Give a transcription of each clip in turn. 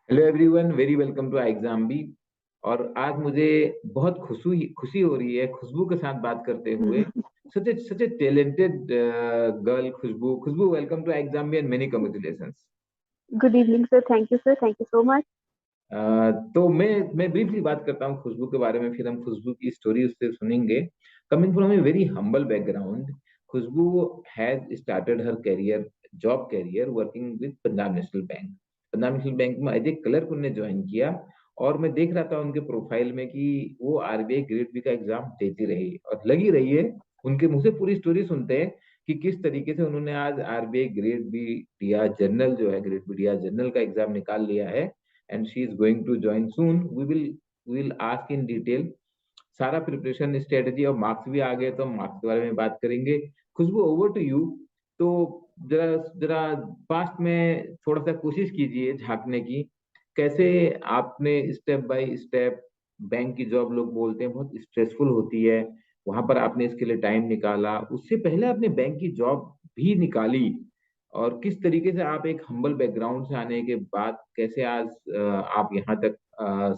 Hello everyone, very welcome to exam B. और आज मुझे बहुत खुशी हो रही है खुशबू के साथ बात करते हुए। Such a talented girl Khushboo. Khushboo, welcome to exam bee and many congratulations. Good evening sir, thank you sir, thank you so much. तो मैं ब्रीफली बात करता हूँ खुशबू के बारे में, फिर हम खुशबू की स्टोरी उससे सुनेंगे। Coming from a very humble background, Khushboo has started her career, job career, working with Punjab National Bank. Punjab National Bank में एज ए क्लर्क उन्होंने ज्वाइन किया। और मैं देख रहा था उनके प्रोफाइल में कि वो आरबीआई ग्रेड बी का एग्जाम देती रही और लगी रही है। उनके मुंह से पूरी स्टोरी सुनते हैं कि किस तरीके से उन्होंने आज आरबीआई ग्रेड बी दिया जनरल, जो है ग्रेड बी दिया जनरल का एग्जाम निकाल लिया है। And she is going to join soon. We will ask in detail सारा प्रिपरेशन स्ट्रेटेजी। और मार्क्स भी आ गए तो मार्क्स के बारे में बात करेंगे। खुशबू, ओवर टू यू। तो जरा जरा पास्ट में थोड़ा सा कोशिश कीजिए झांकने की। कैसे आपने स्टेप बाय स्टेप, बैंक की जॉब लोग बोलते हैं बहुत स्ट्रेसफुल होती है, वहां पर आपने इसके लिए टाइम निकाला। उससे पहले आपने बैंक की जॉब भी निकाली। और किस तरीके से आप एक हम्बल बैकग्राउंड से आने के बाद कैसे आज आप यहाँ तक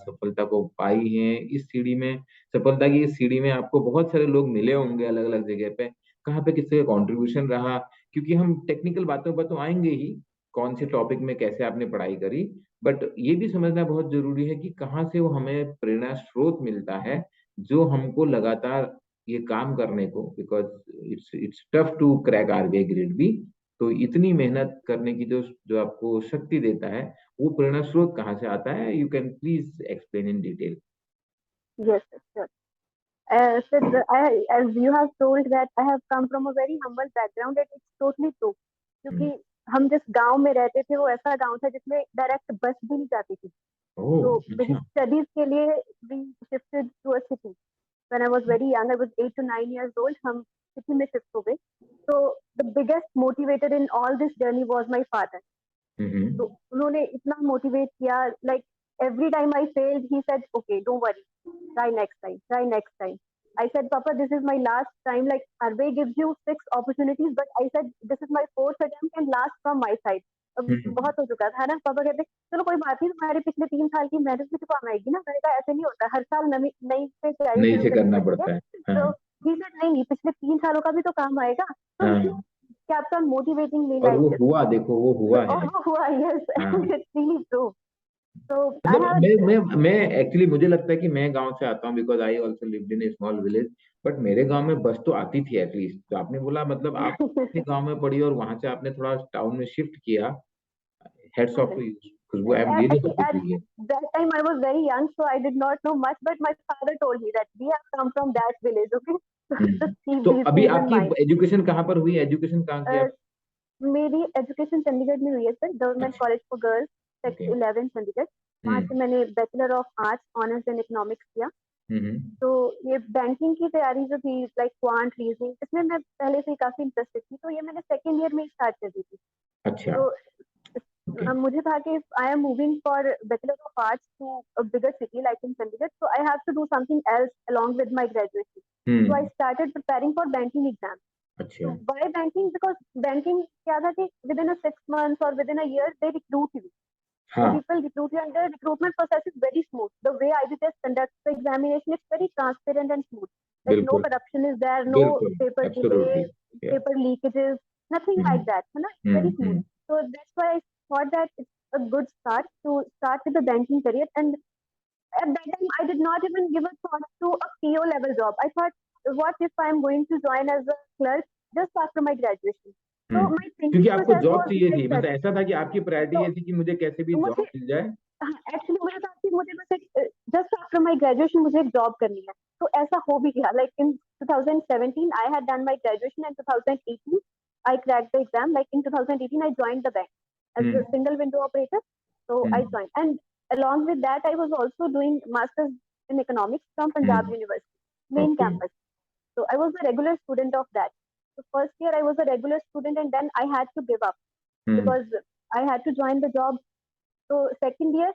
सफलता को पाई हैं इस सीढ़ी में। सफलता की इस सीढ़ी में आपको बहुत सारे लोग मिले होंगे अलग अलग जगह पे। कहाँ पे किसका कंट्रीब्यूशन रहा, क्योंकि हम टेक्निकल बातों पर तो आएंगे ही, कौन से टॉपिक में कैसे आपने पढ़ाई करी। बट ये भी समझना बहुत जरूरी है कि कहाँ से वो हमें प्रेरणा स्रोत मिलता है जो हमको लगातार ये काम करने को, because it's tough to crack RBI grade B. तो इतनी मेहनत करने की जो जो आपको शक्ति देता है, वो प्रेरणा स्रोत कहाँ से आता है? You can please explain in detail. Yes, sir, sure. Sir, as you have told that I have come from a very humble background, and it's totally true. क्योंकि हम जिस गांव में रहते थे वो ऐसा गांव था जिसमें डायरेक्ट बस भी नहीं जाती थी। तो ओह, मेरी अच्छा। स्टडीज के लिए we shifted to a city. When I was very young, I was 8 to 9 years old. हम सिटी में शिफ्ट हो गए। तो the biggest motivator in all this journey was my father. तो उन्होंने इतना मोटिवेट किया, like every time I failed, he said, "Okay, don't worry. Try next time. Try next time." I said, "Papa, this is my last time. Like RBI gives you 6 opportunities, but I said this is my fourth attempt and last from my side." अब बहुत हो चुका था ना। पापा कहते चलो कोई बात नहीं, तुम्हारे पिछले 3 साल की मेहनत भी तो काम आएगी ना। मैंने कहा ऐसे नहीं होता, हर साल नई नई से तैयारी नहीं शुरू से करनी करना पड़ती है। पड़ता है। तो हाँ। he said नहीं नहीं, पिछले 3 सालों का भी तो काम आएगा। तो he हाँ। kept on motivating me और like वो this. हुआ, देखो वो हुआ है। और वो हुआ, yes, हाँ। it's really true. So I मतलब had मैं एक्चुअली मुझे लगता है कि मैं गांव से आता हूँ, because I also lived in A small village. But मेरे गांव में बस तो आती थी एटलीस्ट। तो आपने बोला मतलब आप अपने गांव में पढ़ी और वहां से आपने थोड़ा टाउन में शिफ्ट किया। Hats off to you Khushboo, I am really actually happy at to hear. that time I was very young, so I did not know much. But my father told me that we have come from that village. Okay, so just keep तो these अभी things in आपकी mind. Education कहाँ पर हुई? Education कहाँ किया? Uh, मेरी education Chandigarh में हुई है सर, गवर्नमेंट अच्छा। College for girls okay. Sector 11 Chandigarh. वहाँ से मैंने bachelor of arts honours in economics किया। हम्म। तो ये बैंकिंग की तैयारी जो थी, लाइक क्वांट रीजनिंग, इसमें मैं पहले से ही काफी इंटरेस्टेड थी। तो ये मैंने सेकेंड ईयर में ही स्टार्ट कर दी थी। अच्छा। तो ओके। मुझे था कि I am moving for bachelor of arts to a bigger city like in Chandigarh, so I have to do something else along with my graduation. So I started preparing for banking exam. अच्छा। तो why banking? Because banking क्या था कि within a 6 months और within a year they recruit you. The हाँ। people recruit you, and the recruitment process is very smooth. The way IBTS conducts the examination is very transparent and smooth. Like no बिल्कुल corruption is there, no बिल्कुल। paper absolutely. delay, paper leakages, nothing like that. है ना? It's very smooth. Hmm. So that's why I thought that it's a good start to start with the banking career. And at that time, I did not even give a thought to a PO level job. I thought, what if I'm going to join as a clerk just after my graduation? So my क्योंकि thinking आपको process job was चाहिए थी, like मतलब that. ऐसा था कि आपकी priority So ये थी कि मुझे कैसे भी जॉब मुझे मिल जाए। एक्चुअली मुझे था कि मुझे बस एक जस्ट आफ्टर माय ग्रेजुएशन मुझे एक जॉब करनी है। तो ऐसा हो भी गया। Like in 2017 I had done my graduation and 2018 I cracked the exam. Like in 2018 I joined the bank as a hmm. Single window operator. So I hmm. joined, and along with that, I was also doing masters in economics from Punjab University, main okay. campus. So I was a regular student of that. So first year I was a regular student, and then I had to give up hmm. because I had to join the job. So second year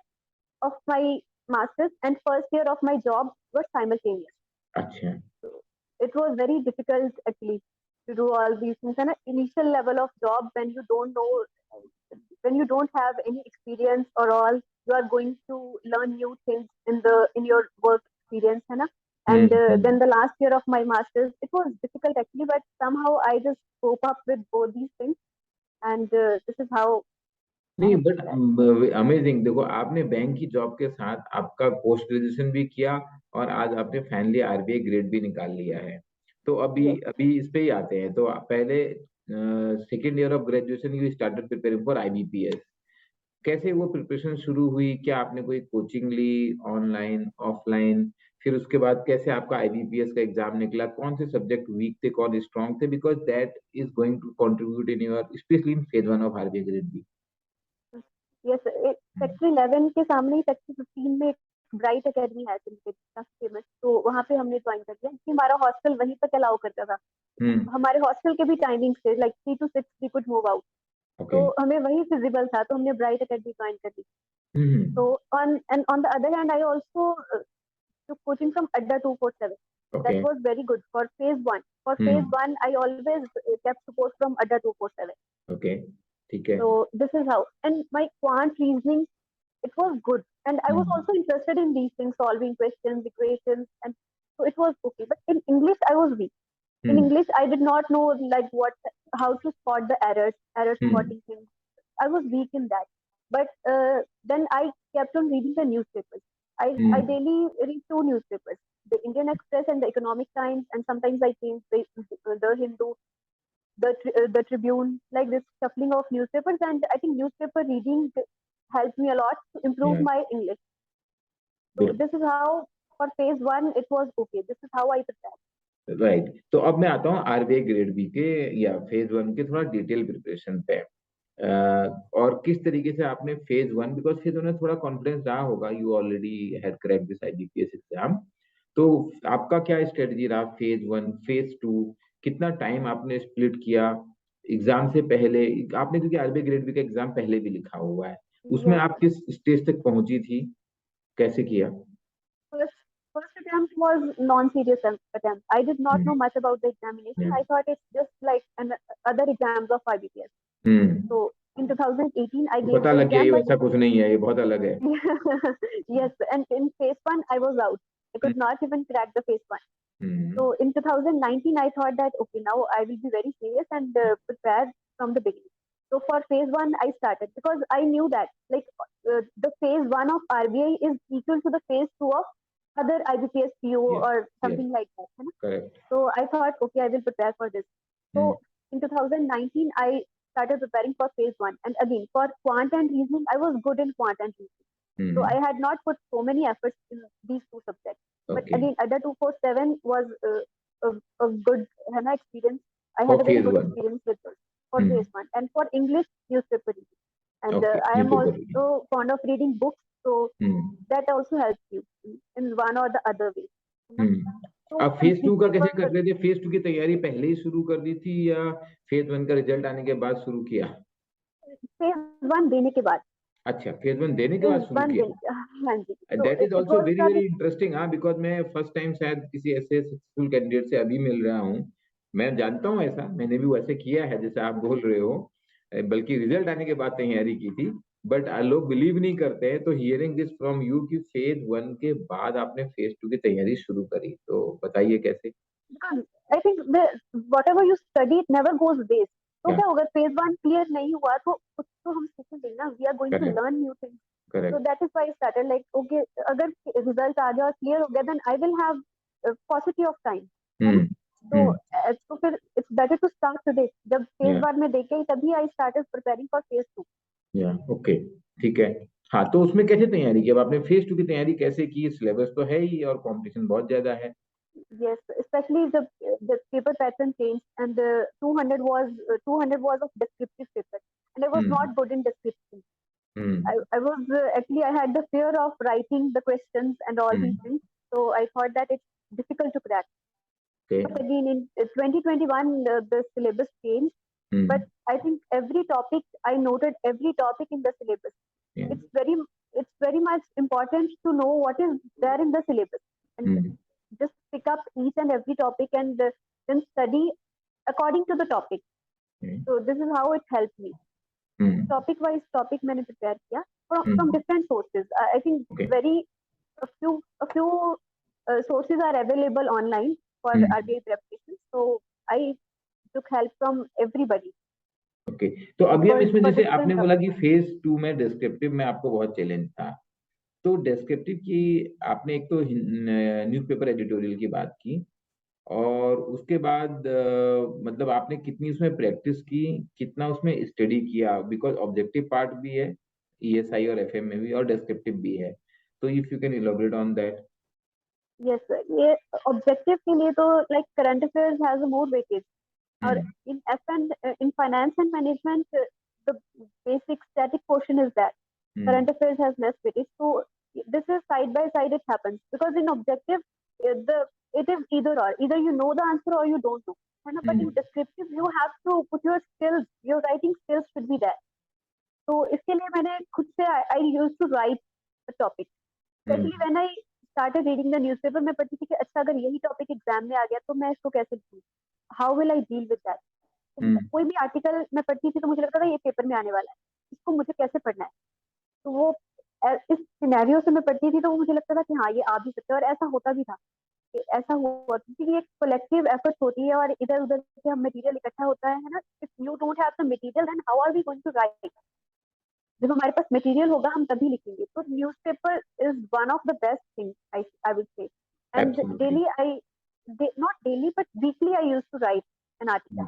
of my master's and first year of my job were simultaneous. अच्छा। So it was very difficult actually. to do all these things. And an initial level of job when you don't know, when you don't have any experience or all, you are going to learn new things in your work experience, है ना? And hmm. then the last year of my masters, it was difficult actually, but somehow I just cope up with both these things, and this is how I नहीं have but prepared. Amazing, देखो आपने bank की job के साथ आपका post graduation भी किया और आज आपने फाइनली आरबीआई ग्रेड भी निकाल लिया है। तो अभी Yes. अभी इस पे ही आते हैं। तो पहले second year of graduation you started preparing for IBPS. कैसे वो प्रिपरेशन शुरू हुई? क्या आपने कोई कोचिंग ली, ऑनलाइन ऑफलाइन? फिर उसके बाद कैसे आपका आईबीपीएस का एग्जाम निकला? कौन से सब्जेक्ट वीक थे, कौन स्ट्रांग थे? Because that is going to contribute in your specially in phase one of RBI grade B. Yes, sector 11 के सामने ही सेक्टर 15 में ब्राइट एकेडमी है काफी फेमस, तो वहाँ पे हमने ज्वाइन कर दिया क्योंकि हमारा हॉस्टल वहीं तक अलाउ करता था। हम्म। हमारे हॉस्टल के भी टाइमिंग्स थे, like 3 to 6 we could move out, okay. तो हमें वही फिजिबल था, तो हमने ब्राइट एकेडमी ज्वाइन कर दी। हम्म। तो on the other hand, I also took coaching from Adda 247. Okay. That was very good for phase 1. For phase hmm. 1, I always kept support from Adda 247. Okay. ठीक है। So this is how. And my quant reasoning, it was good. And I was hmm. also interested in these things, solving questions, equations, and so it was okay. But in English, I was weak. In hmm. English, I did not know like how to spot the error hmm. spotting things. I was weak in that. But then I kept on reading the newspapers. I hmm. daily read two newspapers, the Indian Express and the Economic Times, and sometimes I change the Hindu, the Tribune, like this shuffling of newspapers. And I think newspaper reading helped me a lot to improve या my English. So बिल्कुल। this is how for phase 1 it was okay. This is how I prepared. Right. तो अब मैं आता हूँ RBI grade B के या phase one के थोड़ा डिटेल प्रिपरेशन पे। और किस तरीके से आपने phase one, because phase one में थोड़ा कॉन्फिडेंस रहा होगा, you already had crack this IBPS exam. तो आपका क्या स्ट्रेटजी रहा फेज वन फेज टू? कितना टाइम आपने स्प्लिट किया एग्जाम से पहले? आपने क्योंकि आरबीआई ग्रेड बी का एग्जाम पहले भी लिखा हुआ है, उसमें Yes. आप किस स्टेज तक पहुंची थी, कैसे किया? First, first attempt was non-serious attempt. I did not know hmm. much about the examination. I thought it's just like other exams of IBPS. Hmm. So in 2018, I तो gave पता the लग गया exam, ये but वैसा कुछ नहीं है, ये बहुत अलग है। yes, and in phase 1, I was out. I hmm. could not even crack the phase 1. Hmm. So in 2019, I thought that, okay, now I will be very serious and prepare from the beginning. So for phase 1, I started because I knew that like the phase 1 of RBI is equal to the phase 2 of other IBPS PO yes. or yes. something like that. है ना? Correct. So I thought, okay, I will prepare for this. Hmm. So in 2019, I started preparing for phase 1. And again, for quant and reasoning, I was good in quant and reasoning. So hmm. I had not put so many efforts in these two subjects. But okay. again, other 247 was a good experience. I had for a very phase good one. experience with those for phase hmm. 1. And for English, newspaper reading. And okay, I am newspaper reading. also fond of reading books. So hmm. that also helps you in one or the other way. है ना? हम्म। So आप and phase two का कैसे newspaper कर रहे थे? Phase two की तैयारी पहले ही शुरू कर दी थी या फेज वन का रिजल्ट आने के बाद शुरू किया? phase 1 देने के बाद, अच्छा, फेज वन देने के बाद phase शुरू 1 किया। देने, हाँ जी, so that is it also was very the very interesting. हाँ, बिकॉज मैं फर्स्ट टाइम शायद किसी ऐसे सक्सेसफुल कैंडिडेट से अभी मिल रहा हूँ। मैं जानता हूँ ऐसा, मैंने भी वैसे किया है जैसे आप बोल रहे हो, बल्कि रिजल्ट आने के बाद तैयारी की थी। बट लोग बिलीव नहीं करते हैं। तो हियरिंग दिस फ्रॉम यू कि फेज वन के बाद आपने फेज टू की तैयारी शुरू करी, तो बताइए कैसे? because I think the whatever you study it never goes waste. तो या क्या होगा, phase 1 क्लियर नहीं हुआ तो कुछ तो हम सीखेंगे ना, we are going to correct. learn new things. So correct. that is why I started like, okay, अगर रिजल्ट आ गया और क्लियर हो गया, then I will have paucity of time, है ना? हम्म। तो हम्म। तो फिर it's better to start today. जब phase या 1 में देखे तभी I started preparing for phase 2. या ओके, ठीक है। हाँ, तो उसमें कैसे तैयारी की? अब आपने फेज टू की तैयारी कैसे की? सिलेबस तो है ही और कंपटीशन बहुत ज्यादा है। Yes, especially the paper pattern changed, and 200 was of descriptive paper, and I was hmm. not good in description. Hmm. I was actually I had the fear of writing the questions and all these hmm. things, so I thought that it's difficult to crack. Okay. But again, in 2021, the syllabus changed. But hmm. I think every topic I noted every topic in the syllabus. या। It's very it's very much important to know what is there in the syllabus and hmm. just pick up each and every topic and then study according to the topic. So this is how it helped me. Topic wise topic मैंने prepare किया from different sources. I think a few sources are available online for RBI preparation. So I took help from everybody. Okay तो अभी हम इसमें जैसे आपने बोला कि फेज 2 में डिस्क्रिप्टिव में आपको बहुत चैलेंज था, तो डिस्क्रिप्टिव की आपने एक तो न्यूज़पेपर एडिटोरियल की बात की, और उसके बाद मतलब आपने कितनी उसमें प्रैक्टिस की, कितना उसमें स्टडी किया, बिकॉज ऑब्जेक्टिव पार्ट भी है ईएसआई और एफएम में भी, और डिस्क्रिप्टिव भी है, तो if you can elaborate on that. Yes sir, ये ऑब्जेक्टिव के लिए तो like current affairs has more weightage, और in F and in finance and management the basic static portion is that current affairs has less weightage. So this is side by side it happens, because in objective it is either you know the answer or you don't know, है ना. But in descriptive you have to put your skills, your writing skills should be there. तो इसके लिए मैंने खुद से I used to write the topic, especially when I started reading the newspaper. मैं पढ़ती थी कि अच्छा अगर यही टॉपिक एग्जाम में आ गया तो मैं इसको कैसे लिखूं, how will I deal with that. कोई भी आर्टिकल मैं पढ़ती थी तो मुझे लगता था ये पेपर में आने वाला है, इसको मुझे कैसे पढ़ना है. तो वो इस सिनेरियो से मैं पढ़ती थी तो मुझे लगता था कि हाँ ये आ भी सकता है, और ऐसा होता भी था. ऐसा हुआ क्योंकि एक कलेक्टिव एफर्ट होती है, और इधर उधर से हम मटेरियल इकट्ठा होता है ना. If you don't have the material then how are we going to write. जब हमारे पास मटेरियल होगा हम तभी लिखेंगे. तो newspaper is one of the best thing I would say. And daily I not daily but weekly I used to write an article.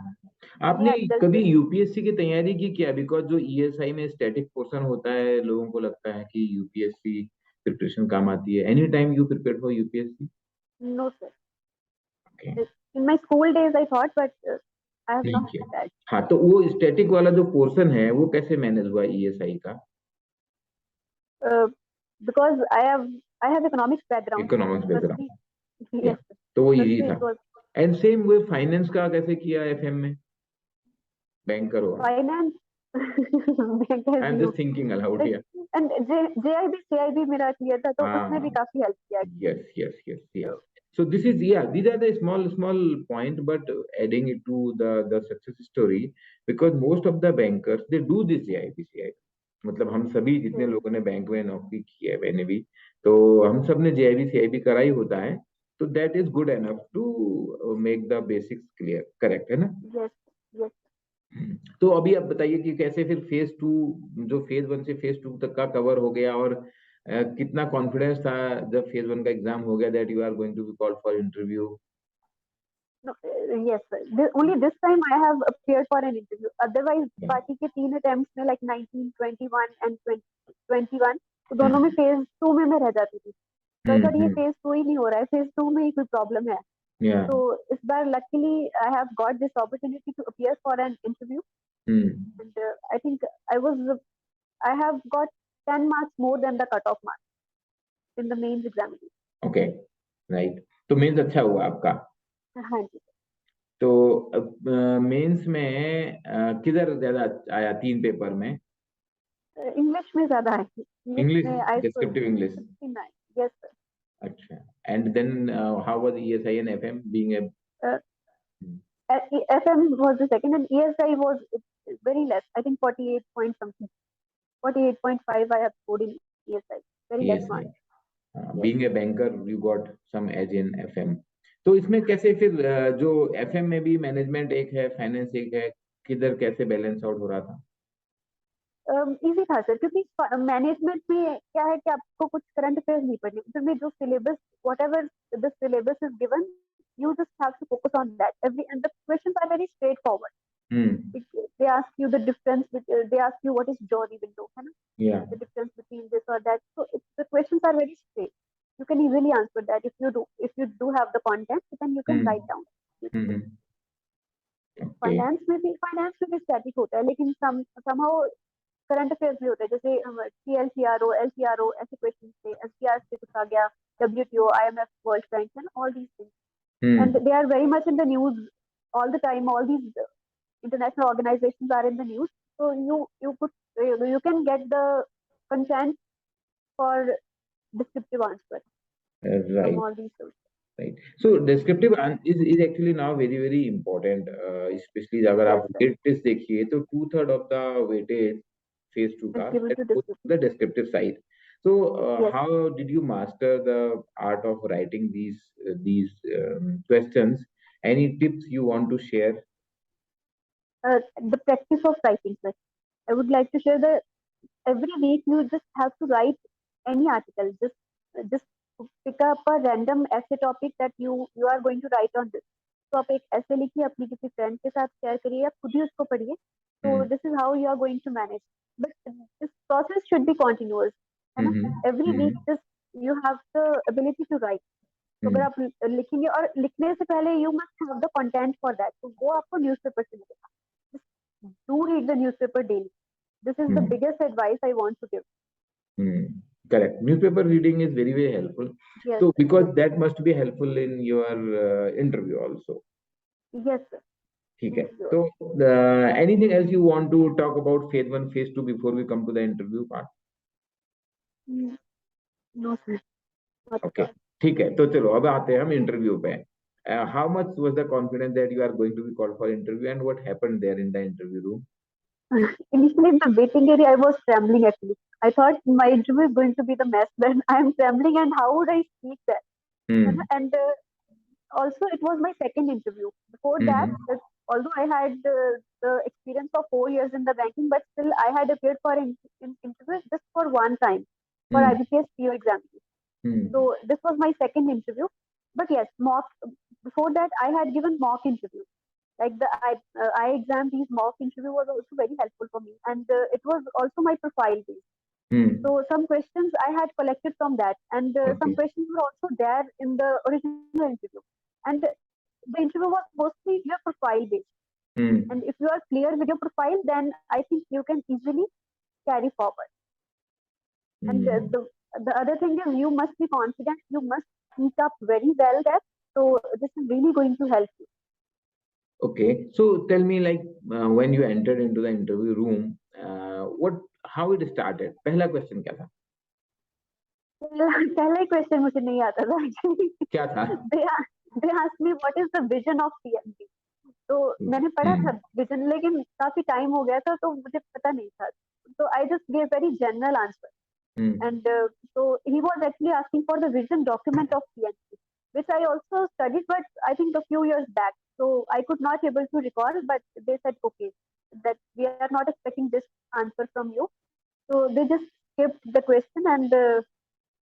आपने कभी यूपीएससी की तैयारी की क्या? बिकॉज जो ईएसआई में स्टैटिक पोर्शन होता है, लोगों को लगता है कि यूपीएससी प्रिपरेशन काम आती है. Any time you prepare for UPSC? No sir, in my school days I thought, but I have not that. हाँ, तो वो स्टैटिक वाला जो पोर्शन है वो कैसे मैनेज हुआ ईएसआई का? Because I have economics background. Yes, तो वो इजी था. एंड सेम वे फाइनेंस का कैसे किया एफएम में? बैंकर हो? Finance I am just thinking allowed here. And JIB CIB मेरा क्लियर था, तो उसने भी काफी हेल्प किया. Yes. So this is, these are the small point, but adding it to the success story, because most of the bankers they do this JIB CIB. मतलब हम सभी जितने लोगों ने बैंक में नौकरी की है, मैंने भी, तो हम सब ने JIB CIB करा ही होता है. तो that is good enough to make the basics clear. Correct है ना? yes. तो अभी आप बताइए कि कैसे फिर फेज 2, जो फेज 1 से फेज 2 तक का कवर हो गया, और कितना कॉन्फिडेंस था जब फेज 1 का एग्जाम हो गया that you are going to be called for interview? Yes sir, only this time I have appeared for an interview. Otherwise बाकी के 3 attempts में like 19, 21 and 21, तो दोनों में फेज 2 में मैं रह जाती थी. तो सर ये फेज 2 ही नहीं हो रहा है, फेज 2 में ही कोई प्रॉब्लम है. So इस बार luckily I have got this opportunity to appear for an interview. And I think I have got 10 marks more than the cutoff marks in the mains examination. Okay, right. तो mains अच्छा हुआ आपका? हाँ जी. तो mains में किधर ज्यादा आया 3 पेपर में? इंग्लिश में ज्यादा आई. English, descriptive English? Yes sir. अच्छा. And then how was ESI and FM being a FM was the second, and ESI was very less. I think 48 point something, 48.5 I have scored in ESI. Very less marks. Being a banker, you got some edge in FM. तो इसमें कैसे फिर जो FM में भी management एक है, finance एक है, किधर कैसे बैलेंस आउट हो रहा था? इजी था सर, क्योंकि मैनेजमेंट में क्या है कि आपको कुछ करंट अफेयर्स नहीं पढ़ने, उसमें जो syllabus whatever the syllabus is given, you just have to focus on that. And the questions are very straightforward. They ask you the difference they ask you what is Jory window, है ना? The difference between this or that. So the questions are very straight. You can easily answer that if you do have the content, then you can write down. Finance में भी static होता है, लेकिन somehow current affairs भी होता है, जैसे CLCRO, LCRO ऐसे क्वेश्चन थे, SDR से कुछ आ गया, WTO, IMF, World Bank, and all these things. And they are very much in the news all the time. All these international organizations are in the news, so you can get the content for descriptive answer from all these sources. Right. So descriptive is actually now very very important, especially अगर Yes, आप sir. weight test देखिए तो 2/3 of the weightage phase 2 Is का given that to goes to descriptive. the descriptive side. So Yes. how did you master the art of writing these questions? Any tips you want to share? The practice of writing, sir. I would like to share the every week you just have to write any article. Just pick up a random essay topic that you are going to write on this. तो आप एक ऐसे लिखिए अपनी किसी friend के साथ share करिए या खुद ही उसको पढ़िए. So Hmm. this is how you are going to manage. But this process should be continuous. है ना? Mm-hmm. Every week Mm-hmm. just you have the ability to write. तो अगर Hmm. आप लिखेंगे और लिखने से पहले you must have the content for that, तो वो आपको न्यूज़पेपर से मिलेगा. Do read the newspaper daily. This is the Hmm. biggest advice I want to give. Hmm. Correct. Newspaper reading is very very helpful. Yes, So sir. Yes, because that must be helpful in your interview also. yes, sir. ठीक है. Interviewer. So anything else you want to talk about phase 1 phase 2 before we come to the interview part? Mm, no, sir. Not at Okay. all. ठीक है. तो चलो अब आते हैं हम इंटरव्यू पे. How much was the confidence that you are going to be called for interview and what happened there in the interview room? Initially, in the waiting area, I was trembling actually. I thought my interview is going to be the mess. Then I am trembling, and how would I speak that? Hmm. And also, it was my second interview. Before that, Hmm. although I had the experience of 4 years in the banking, but still I had appeared for in interviews just for one time for Hmm. IBPS PO examination. Hmm. So this was my second interview. But yes, mock before that I had given mock interview. Like the I exam, these mock interview was also very helpful for me, and it was also my profile based. Hmm. So some questions I had collected from that, and some Okay. questions were also there in the original interview. And the interview was mostly your profile based. And Hmm. if you are clear with your profile, then I think you can easily carry forward. And Hmm. the other thing is you must be confident. You must speak up very well there. So this is really going to help you. Okay. So tell me, like, when you entered into the interview room, what, how it started? पहला question क्या था? पहला ही question मुझे नहीं आता था actually. क्या था? They asked me what is the vision of PNB. तो मैंने पढ़ा था Hmm. विजन, लेकिन काफी टाइम हो गया था तो मुझे पता नहीं था. तो I just gave very general answer. Hmm. And so he was actually asking for the vision document of PNC, which I also studied, but I think a few years back. So I could not able to recall, but they said, okay, that we are not expecting this answer from you. So they just skipped the question and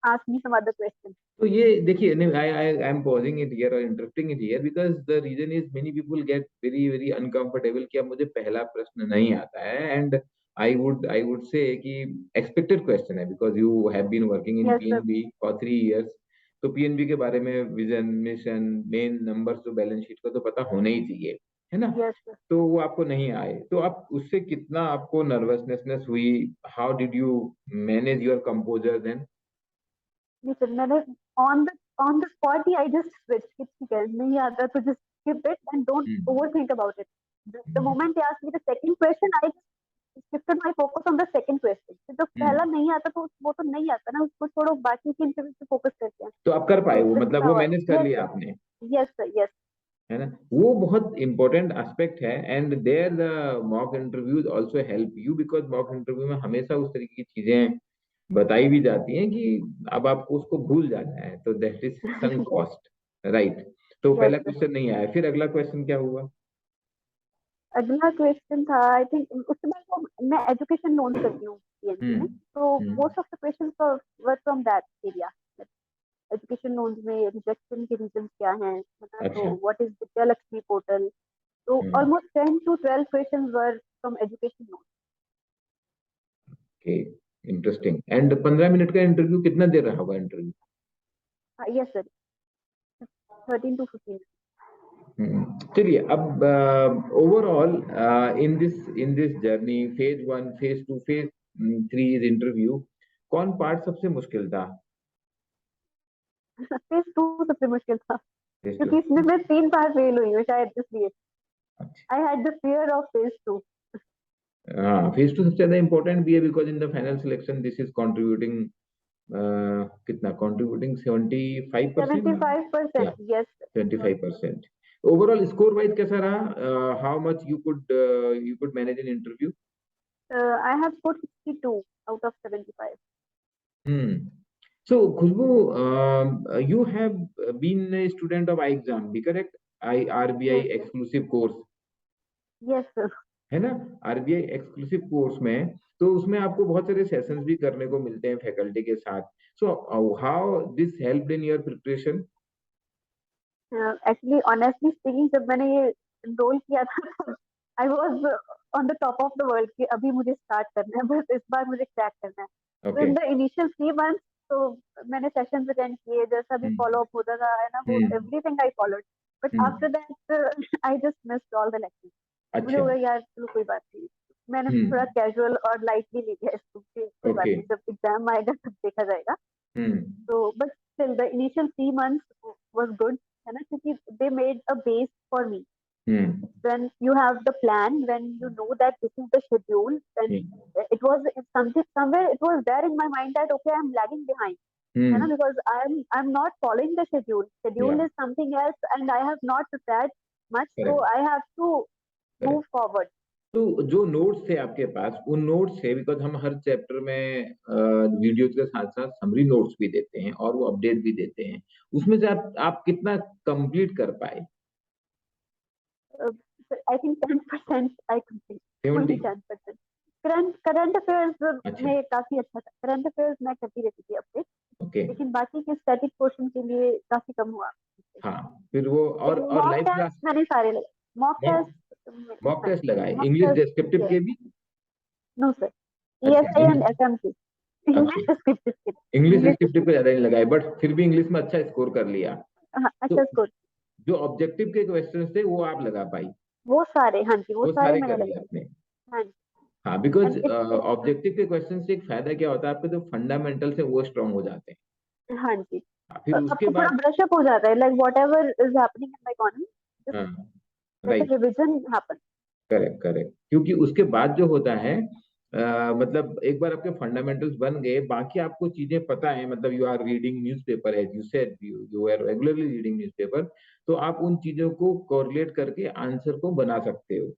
asked me some other question. तो ये देखिए, नहीं, I am pausing it here or interrupting it here because the reason is many people get very very uncomfortable कि अब मुझे पहला प्रश्न नहीं आता है, and I would say कि expected question है because you have been working in Yes, sir. PNB for 3 years. तो PNB के बारे में विजन मिशन मेन नंबर्स तो बैलेंस शीट का तो पता होना ही चाहिए, है ना? Yes, sir. तो वो आपको नहीं आए तो आप उससे कितना आपको नर्वसनेस हुई? How did you manage your composure then? Listen, मैंने on the spot ही I just switched कि ठीक है नहीं आता तो just skip it and don't overthink about it. The moment they asked me the second question, I just shifted my focus on the second question. तो पहला नहीं आता तो वो तो नहीं आता ना, उसको छोड़ो, बाकी के इंटरव्यू पे फोकस करते हैं. तो आप कर पाए So वो, this is मतलब how वो मैनेज कर yes लिया sir, आपने, yes sir, yes. है ना? वो बहुत इंपॉर्टेंट एस्पेक्ट है and there the mock interviews also help you because mock interview में हमेशा उस तरीके की चीजें बताई भी जाती हैं कि अब आपको उसको भूल जाना है, तो that is some cost, right? तो Yes पहला sir. क्वेश्चन नहीं आया, फिर अगला क्वेश्चन क्या हुआ? अगला क्वेश्चन था आई थिंक उसके बाद मैं एजुकेशन लोन करती हूँ पीएनबी में, तो hmm. Most of the questions were from that area. Education loans में रिजेक्शन के रीजन क्या हैं, है ना? तो अच्छा. What is Vidya Lakshmi portal. तो hmm. Almost 10 to 12 questions were from education loan. Okay. Interesting. And 15 minute का इंटरव्यू कितना देर रहा होगा इंटरव्यू? Yes sir, 13 to 15. चलिए अब overall in this journey phase 1 phase 2 phase 3 is interview, कौन पार्ट सबसे मुश्किल था? फेज 2 सबसे मुश्किल था फेज 2. क्योंकि इसमें मैं 3 बार फेल हुई हूँ शायद, इसलिए अच्छा. I had the fear of phase 2. हाँ, फेज 2 सबसे ज्यादा इंपॉर्टेंट भी है because in the final selection this is contributing कितना contributing 75%? 75%, Yeah, yes. 75%. Overall score wise कैसा रहा? How much you could manage an interview? I have scored 62 out of 75. Hmm. So, Khushbu, you have been a student of iExam, be correct? RBI Yes, sir. exclusive course, Yes, sir. है ना? RBI exclusive course में तो उसमें आपको बहुत सारे sessions भी करने को मिलते हैं फैकल्टी के साथ. So, how this helped in your preparation? Actually, honestly speaking, जब मैंने ये enroll किया था, I was on the top of the world कि अभी मुझे start करना है, बस इस बार मुझे crack करना है. So in Okay. the initial 3 months, तो मैंने sessions attend किए, जैसा भी Hmm. follow up होता था, है ना, वो Hmm. everything I followed. But Hmm. after that, I just missed all the lectures. मुझे अच्छा. हो गया यार चलो कोई बात नहीं. मैंने थोड़ा Hmm. casual और lightly ले लिया इसको कि कोई बात नहीं, Okay. जब exam आएगा तब देखा जाएगा. Hmm. So, but still, the initial 3 months was good, है ना, क्योंकि they made a base for me. Hmm. When you have the plan, when you know that this is the schedule, then Hmm. it was something somewhere it was there in my mind that okay, I'm lagging behind, है ना, Hmm. because I'm not following the schedule. Yeah. Schedule is something else, and I have not prepared much, so Correct. I have to Correct. move forward. तो जो notes थे आपके पास उन notes से, because हम हर chapter में वीडियोज के साथ साथ समरी नोट्स भी देते हैं और वो अपडेट भी देते हैं, उसमें से आप कितना कंप्लीट कर पाए? Uh, I think 10% I complete, 70? only 10%. Current affairs अच्छा. में काफी अच्छा था. करंट अफेयर्स मैं करती रहती थी अपडेट, ओके. लेकिन बाकी के स्टैटिक पोर्शन के लिए काफी कम हुआ. हाँ, फिर वो लेकिन और मॉक लाइव टेस्ट क्लास. मैंने सारे लगाए. Mock mock test mock test लगाए मॉक इंग्लिश टेस्ट. डिस्क्रिप्टिव के भी? नो सर, अच्छा. ESI and SMC. Okay. English descriptive के, इंग्लिश इंग्लिश डिस्क्रिप्टिव को डिस्क्रिप्टिव. ज्यादा नहीं लगाए, बट फिर भी इंग्लिश में अच्छा स्कोर कर लिया. हाँ, तो अच्छा स्कोर. जो ऑब्जेक्टिव के क्वेश्चन थे वो आप लगा पाई? वो सारे, हाँ जी, वो वो सारे सारे मैंने कर लिए लगाए. आपने? हाँ जी. हाँ, बिकॉज एंड इट्स, ऑब्जेक्टिव के क्वेश्चन से एक फायदा क्या होता है, आपके जो फंडामेंटल्स है वो स्ट्रांग हो जाते हाँ जी, हैं. फिर उसके आपको थोड़ा बाद. ब्रश अप हो जाता है, like whatever is happening in the economy, just हाँ. Let right. The revision happen. Correct correct, क्योंकि उसके बाद जो होता है, मतलब एक बार आपके फंडामेंटल्स बन गए, बाकी आपको चीजें पता है, मतलब you are reading newspaper, as you said you are regularly reading newspaper, तो आप उन चीजों को कोरिलेट करके आंसर को बना सकते हो. यस.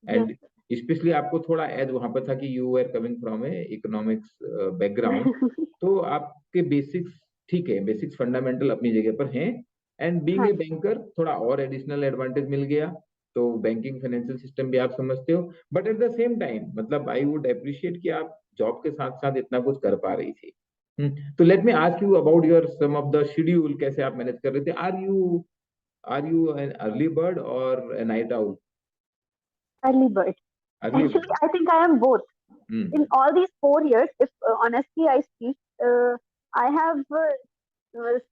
एंड स्पेशली आपको थोड़ा एज वहां पर था कि you are coming from a economics background, तो आपके बेसिक्स, ठीक है, बेसिक्स फंडामेंटल अपनी जगह पर हैं. एंड बीइंग हाँ ए जी. बैंकर थोड़ा और एडिशनल एडवांटेज मिल गया, तो बैंकिंग फाइनेंशियल सिस्टम भी आप समझते हो. But at the same time, मतलब आई वुड अप्रिशिएट कि आप जॉब के साथ साथ इतना कुछ कर पा रही थी. तो let me ask you about your some of the schedule, कैसे आप मैनेज कर रहे थे? Are you an early bird or a night owl? Early bird. Early Actually, bird. I think I am both. In hmm. all these 4 years, if honestly I speak, I have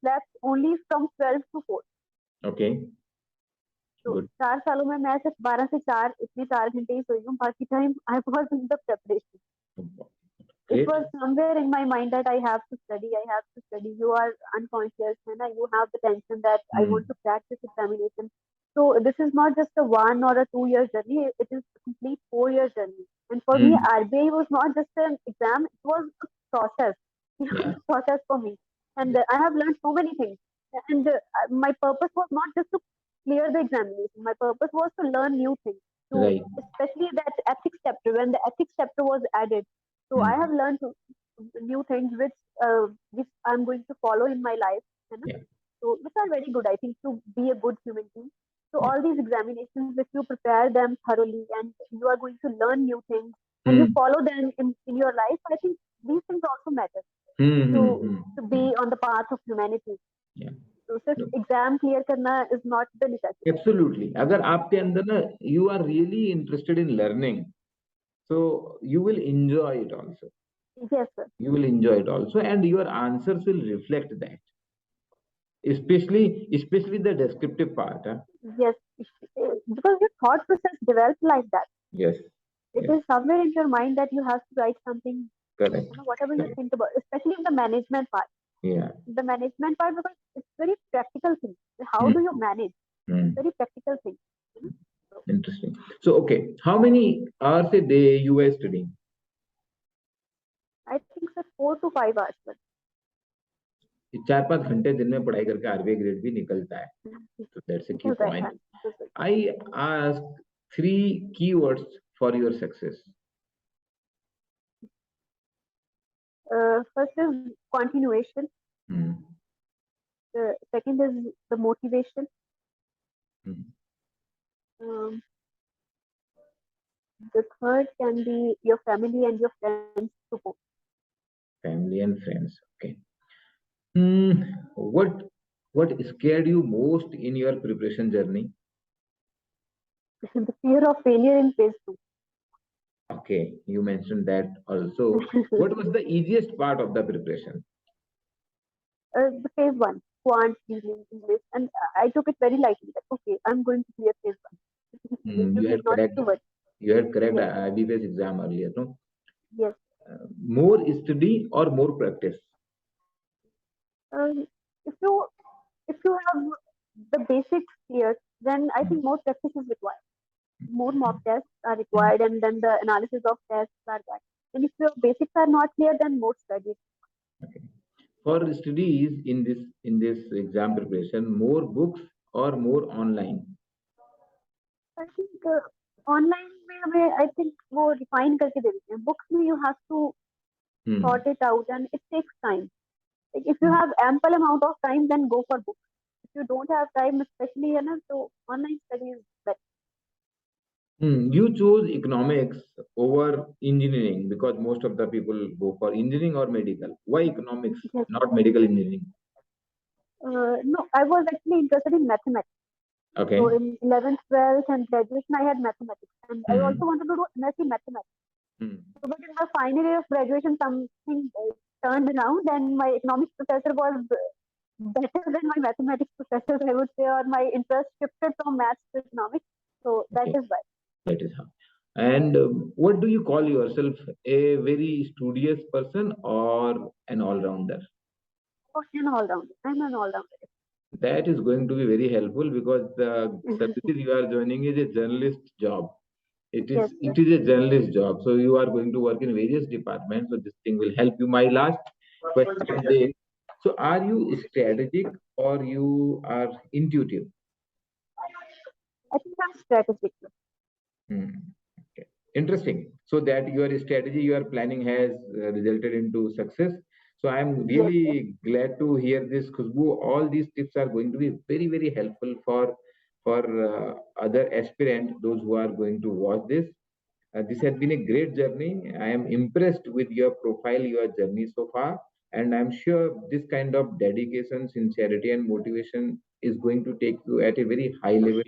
slept only from 12 to 4. Okay. तो good. 4 सालों में मैं सिर्फ 12 से 4, इतने 4 घंटे ही सोई हूँ. बाकी time I was in the preparation. It great. was somewhere in my mind that I have to study, I have to study. You are unconscious, and you have the tension that I want to crack this examination. So this is not just a 1 or a 2 year journey; it is a complete 4 year journey. And for me, hmm. RBI was not just an exam; it was a process. It was या. a process for me, and I have learned so many things. And my purpose was not just to clear the examination. My purpose was to learn new things. To right. especially that ethics chapter, when the ethics chapter was added, so I have learned new things which I'm going to follow in my life, है ना? या. So which are very good, I think, to be a good human being. So या. all these examinations, if you prepare them thoroughly and you are going to learn new things and you follow them in your life, I think these things also matter to be on the path of humanity. या. So सिर्फ exam clear करना is not the necessity. Absolutely, अगर आपके अंदर ना you are really interested in learning, so you will enjoy it also. Yes, sir. You will enjoy it also, and your answers will reflect that. Especially the descriptive part. Huh? Yes, because your thought process develops like that. Yes. It Yes. is somewhere in your mind that you have to write something, Correct. whatever you Correct. think about, especially in the management part. Yeah. The management part, because it's very practical thing. How do Hmm. you manage? It's Hmm. very practical thing. So, Interesting. So, okay, how many hours a day you were studying? I think sir, 4 to 5 hours. Sir. 4-5 घंटे दिन में पढ़ाई करके RBI grade भी निकलता है. So that's a key Right, point. ma'am. This is- I ask 3 keywords for your success. First is continuation. Hmm. The second is the motivation. Hmm. Um, the third can be your family and your friends support. Family and friends. Okay. Hmm. What scared you most in your preparation journey? The fear of failure in phase two. Okay, you mentioned that also. What was the easiest part of the preparation? The phase one, quant, reasoning, English, and I took it very lightly. Like, okay, I'm going to clear phase one. Hmm. You You need had not correct. to worry. You had correct Yes, IBPS exam earlier, no? yes. More study or more practice? Um, if you have the basics clear, then I Hmm. think more practice is required. More mock tests are required, and then the analysis of tests are required. And if your basics are not clear, then more studies. Okay. For studies in this exam preparation, more books or more online? I think online में I think वो refine करके दे देते हैं. Books में you have to Hmm. sort it out, and it takes time. Like if you Hmm. have ample amount of time, then go for books. If you don't have time, especially, so online study is better. You chose economics over engineering because most of the people go for engineering or medical. Why economics, Yes. not medical engineering? No, I was actually interested in mathematics. So Okay. in 11th, 12th, and graduation, I had mathematics, and I also Hmm. wanted to do MSc mathematics. Hmm. So, but in the final year of graduation, something turned around, and my economics professor was better than my mathematics professors, I would say, or my interest shifted from maths to economics. So that Okay. is why. That is how. And what do you call yourself? A very studious person or an all-rounder? Oh, an all rounder. I'm an all rounder. That is going to be very helpful because the services you are joining is a journalist job. It Yes, is sir. it is a journalist job. So you are going to work in various departments. So this thing will help you. My last question is, so are you strategic or you are intuitive? I think I'm strategic. Hmm. Okay. Interesting. So that your strategy, your planning has resulted into success. So I am Yes, sir. really glad to hear this, Khushbu. All these tips are going to be very, very helpful for other aspirant, those who are going to watch this. This has been a great journey. I am impressed with your profile, your journey so far, and I'm sure this kind of dedication, sincerity, and motivation is going to take you at a very high level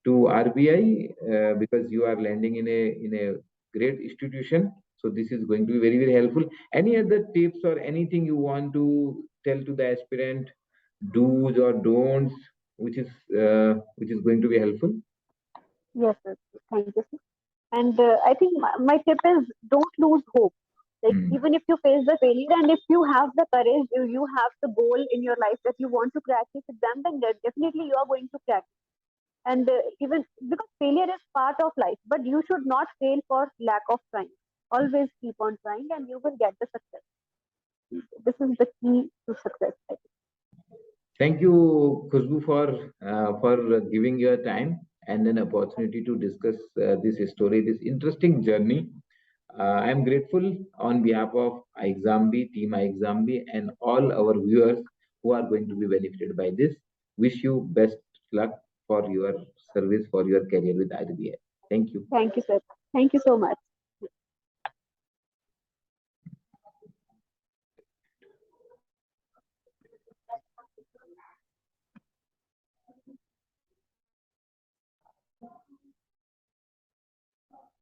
to RBI because you are landing in a great institution. So this is going to be very very helpful. Any other tips or anything you want to tell to the aspirant, do's or don'ts, which is going to be helpful? Yes, sir. Thank you, sir. And I think my tip is don't lose hope. Like Hmm. even if you face the failure, and if you have the courage, you have the goal in your life that you want to crack this exam, then definitely you are going to crack. And even because failure is part of life, but you should not fail for lack of trying. Always keep on trying, and you will get the success. This is the key to success, I think. Thank you, Khushbu, for giving your time and an opportunity to discuss this story, this interesting journey. I am grateful on behalf of iXambi, Team iXambi, and all our viewers who are going to be benefited by this. Wish you best luck for your service, for your career with RBI. Thank you. Thank you, sir. Thank you so much.